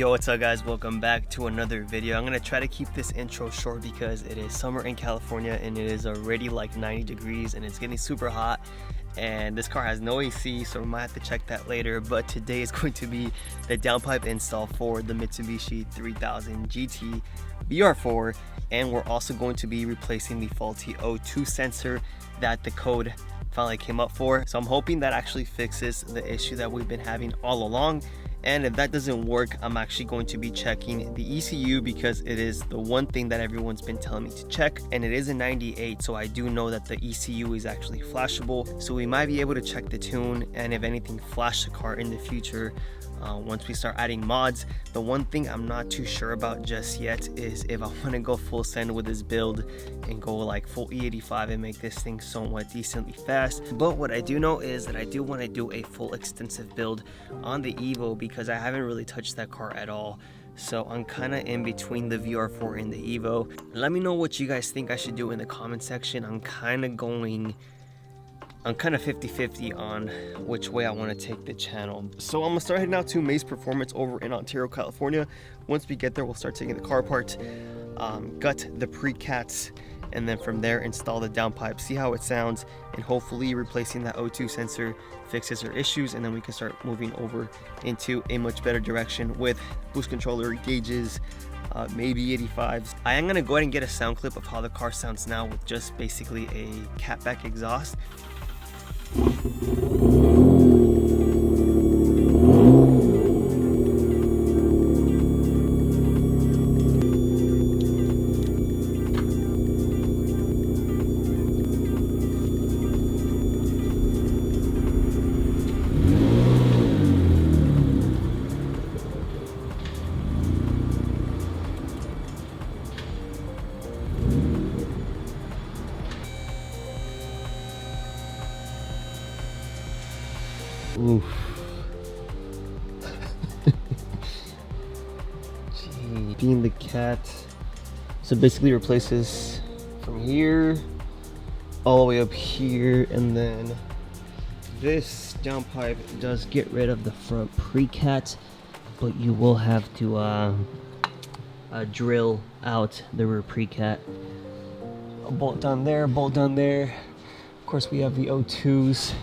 Yo, what's up guys, welcome back to another video. I'm gonna try to keep this intro short because it is summer in California and it is already like 90 degrees and it's getting super hot, and this car has no AC, so we might have to check that later. But today is going to be the downpipe install for the Mitsubishi 3000GT VR4, and we're also going to be replacing the faulty O2 sensor that the code finally came up for. So I'm hoping that actually fixes the issue that we've been having all along. And if that doesn't work, I'm actually going to be checking the ECU because it is the one thing that everyone's been telling me to check, and it is a 98, so I do know that the ECU is actually flashable, so we might be able to check the tune and if anything flash the car in the future once we start adding mods. The one thing I'm not too sure about just yet is if I want to go full send with this build and go like full E85 and make this thing somewhat decently fast. But what I do know is that I do want to do a full extensive build on the Evo because I haven't really touched that car at all. So I'm kind of in between the VR4 and the Evo. Let me know what you guys think I should do in the comment section. I'm kind of 50-50 on which way I want to take the channel. So I'm gonna start heading out to Maze Performance over in Ontario, California. Once we get there, we'll start taking the car apart, gut the pre-cats, and then from there install the downpipe, see how it sounds, and hopefully replacing that O2 sensor fixes our issues, and then we can start moving over into a much better direction with boost controller gauges, maybe 85s. I am gonna go ahead and get a sound clip of how the car sounds now with just basically a catback exhaust. Oof. Gee. Being the cat. So basically replaces from here all the way up here, and then this downpipe does get rid of the front pre-cat, but you will have to drill out the rear pre-cat. A bolt down there, bolt down there. Of course we have the O2s.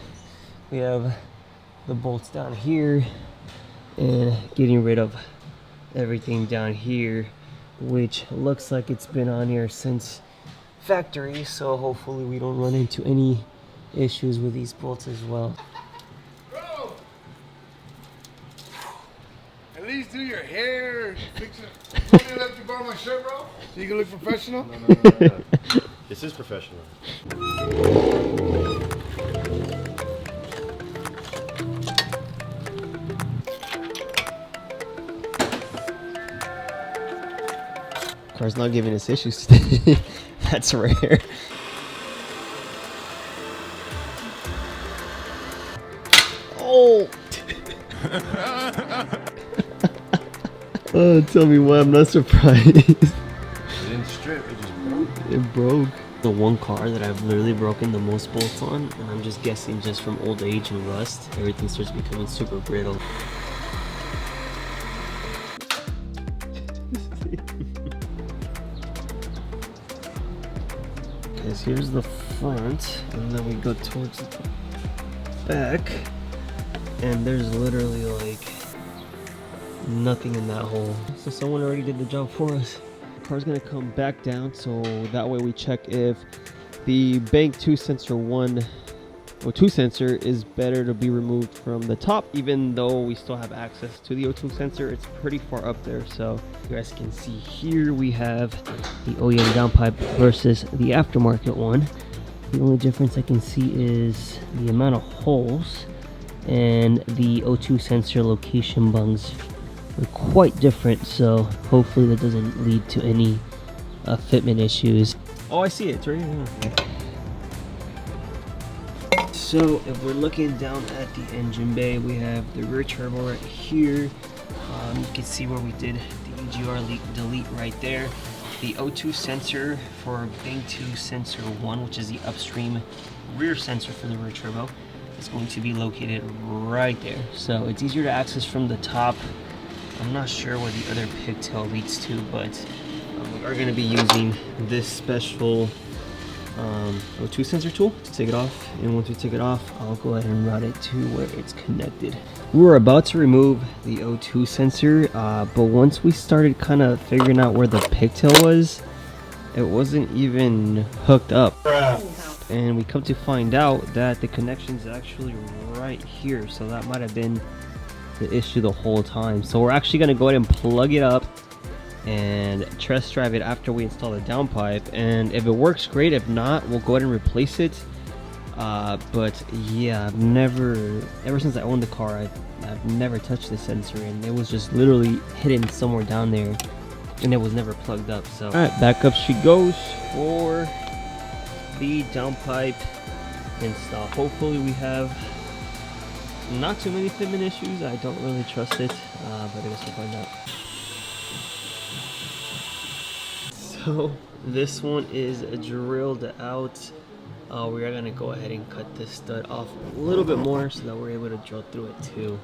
We have the bolts down here, and getting rid of everything down here, which looks like it's been on here since factory, so hopefully we don't run into any issues with these bolts as well. Bro, at least do your hair, fix it. Only let you borrow my shirt, bro, so you can look professional. No. This is professional. Car's not giving us issues today. That's rare. Oh! Oh, tell me why I'm not surprised. It didn't strip, it just broke. It broke. The one car that I've literally broken the most bolts on, and I'm just guessing just from old age and rust, everything starts becoming super brittle. Because here's the front, and then we go towards the back, and there's literally like nothing in that hole. So someone already did the job for us. The car's gonna come back down, so that way we check if the bank 2 sensor 1 or 2 sensor is better to be removed from the top, even though we still have access to the O2 sensor. It's pretty far up there. So you guys can see here we have the OEM downpipe versus the aftermarket one. The only difference I can see is the amount of holes, and the O2 sensor location bungs are quite different, so hopefully that doesn't lead to any fitment issues. Oh, I see it, it's right here. So if we're looking down at the engine bay, we have the rear turbo right here. You can see where we did the EGR delete right there. The O2 sensor for bank 2 sensor 1, which is the upstream rear sensor for the rear turbo, is going to be located right there. So it's easier to access from the top I'm not sure where the other pigtail leads to, but we are going to be using this special O2 sensor tool to take it off. And once we take it off, I'll go ahead and route it to where it's connected. We were about to remove the O2 sensor, but once we started kind of figuring out where the pigtail was, it wasn't even hooked up. And we come to find out that the connection is actually right here, so that might have been the issue the whole time. So we're actually going to go ahead and plug it up and test drive it after we install the downpipe, and if it works, great. If not, we'll go ahead and replace it. But yeah, ever since I owned the car, I've never touched the sensor, and it was just literally hidden somewhere down there, and it was never plugged up. So alright, back up she goes for the downpipe install. Hopefully we have not too many fitment issues. I don't really trust it, but I guess we'll find out. So this one is drilled out. We are gonna go ahead and cut this stud off a little bit more so that we're able to drill through it too.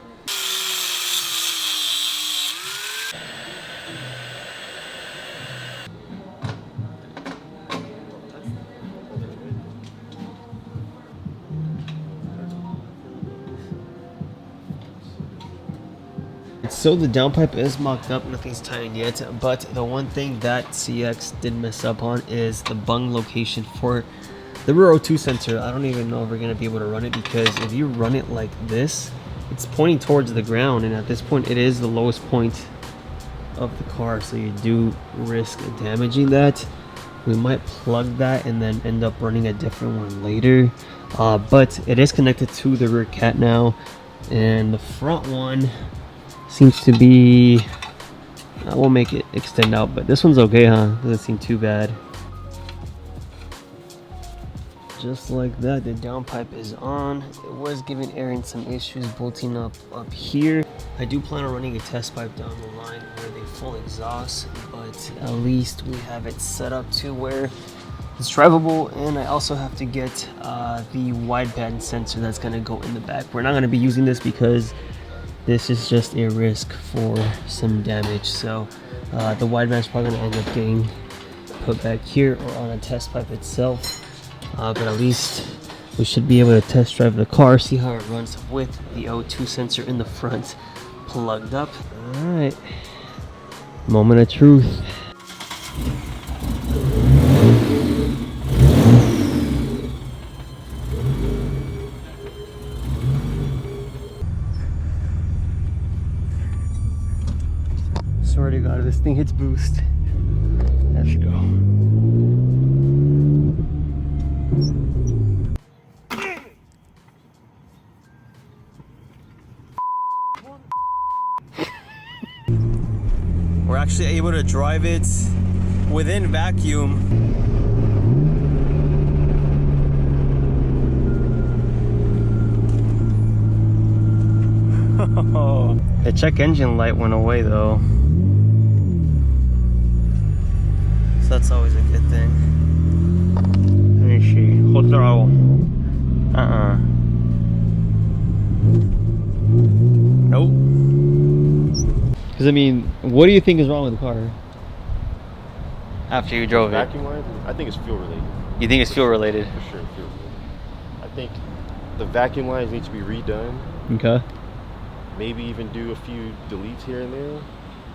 So the downpipe is mocked up, nothing's tightened yet, but the one thing that CX did mess up on is the bung location for the rear O2 sensor. I don't even know if we're going to be able to run it, because if you run it like this, it's pointing towards the ground, and at this point it is the lowest point of the car, so you do risk damaging that. We might plug that and then end up running a different one later, but it is connected to the rear cat now, and the front one seems to be, I won't make it extend out, but this one's okay, huh? Doesn't seem too bad. Just like that, the downpipe is on. It was giving Aaron some issues bolting up here. I do plan on running a test pipe down the line where they full exhaust, but at least we have it set up to where it's drivable. And I also have to get the wideband sensor that's gonna go in the back. We're not gonna be using this because this is just a risk for some damage. So the wideband is probably gonna end up getting put back here or on a test pipe itself. But at least we should be able to test drive the car, see how it runs with the O2 sensor in the front plugged up. All right, moment of truth. Swear to God, this thing hits boost. Let's go. We're actually able to drive it within vacuum. The check engine light went away though, so that's always a good thing. Let me see. Hold throttle. Nope. Because I mean, what do you think is wrong with the car after you drove it? Vacuum lines? I think it's fuel related. You think it's fuel related? For sure, fuel related. I think the vacuum lines need to be redone. Okay. Maybe even do a few deletes here and there.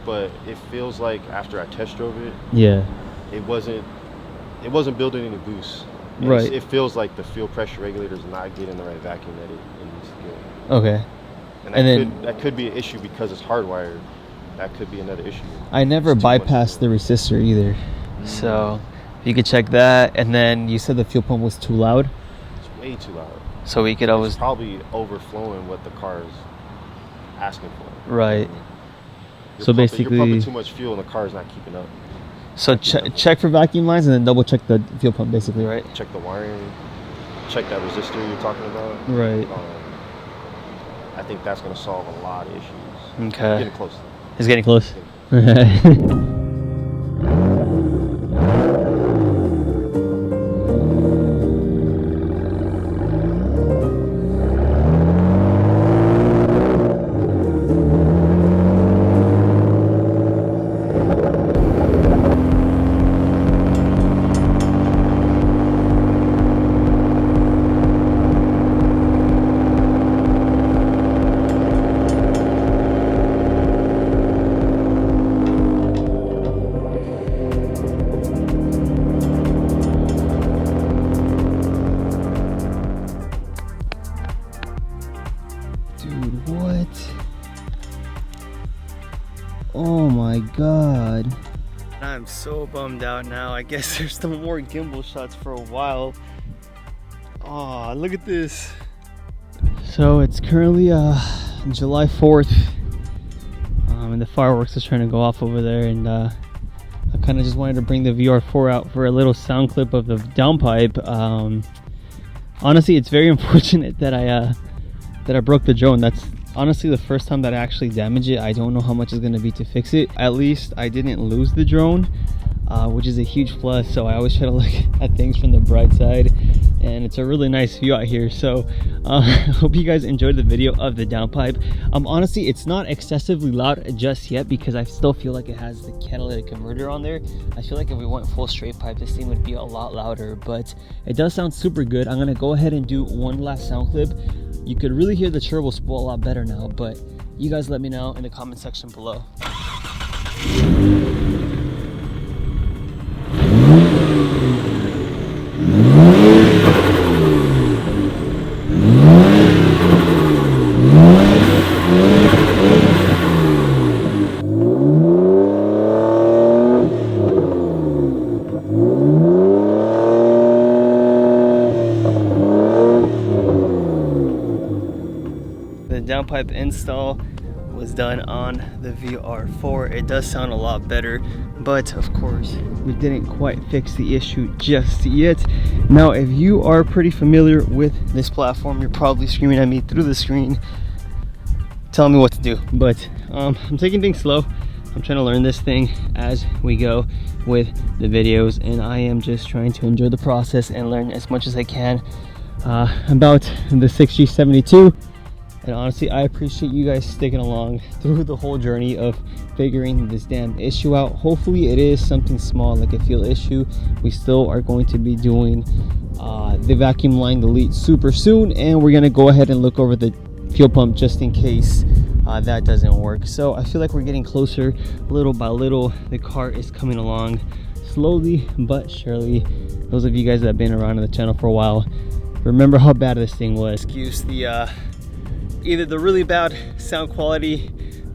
But it feels like after I test drove it, yeah, it wasn't building any boost. And right. It feels like the fuel pressure regulator is not getting the right vacuum that it needs to get. Okay. And that could be an issue because it's hardwired. That could be another issue. I never bypassed the resistor either. So if you could check that. And then you said the fuel pump was too loud? It's way too loud. So we could always... It's probably overflowing what the car is asking for. Right. You're pumping too much fuel and the car is not keeping up. So check for vacuum lines and then double check the fuel pump basically, right? Check the wiring. Check that resistor you're talking about. Right. I think that's going to solve a lot of issues. Okay. Getting close. It's getting close. Dude, what? Oh my god. I'm so bummed out now. I guess there's no more gimbal shots for a while. Oh, look at this. So it's currently July 4th. And the fireworks are trying to go off over there, and I kind of just wanted to bring the VR4 out for a little sound clip of the downpipe. Honestly, it's very unfortunate that I broke the drone. That's honestly the first time that I actually damaged it. I don't know how much it's going to be to fix it. At least I didn't lose the drone, which is a huge plus. So I always try to look at things from the bright side, and it's a really nice view out here. So I hope you guys enjoyed the video of the downpipe. Honestly, it's not excessively loud just yet because I still feel like it has the catalytic converter on there. I feel like if we went full straight pipe, this thing would be a lot louder, but it does sound super good. I'm gonna go ahead and do one last sound clip. You could really hear the turbo spool a lot better now, but you guys let me know in the comment section below. The downpipe install was done on the VR4. It does sound a lot better, but of course we didn't quite fix the issue just yet. Now, if you are pretty familiar with this platform, you're probably screaming at me through the screen telling me what to do, but I'm taking things slow. I'm trying to learn this thing as we go with the videos, and I am just trying to enjoy the process and learn as much as I can about the 6G72. And honestly, I appreciate you guys sticking along through the whole journey of figuring this damn issue out. Hopefully it is something small, like a fuel issue. We still are going to be doing the vacuum line delete super soon, and we're gonna go ahead and look over the fuel pump just in case that doesn't work. So I feel like we're getting closer little by little. The car is coming along slowly but surely. Those of you guys that have been around on the channel for a while remember how bad this thing was. Excuse the either the really bad sound quality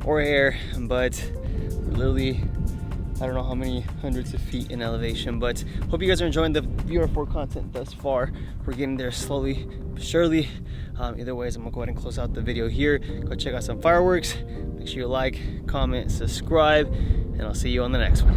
or air, but we're literally, I don't know how many hundreds of feet in elevation. But hope you guys are enjoying the VR4 content thus far. We're getting there slowly but surely. Either ways, I'm gonna go ahead and close out the video here. Go check out some fireworks. Make sure you like, comment, subscribe, and I'll see you on the next one.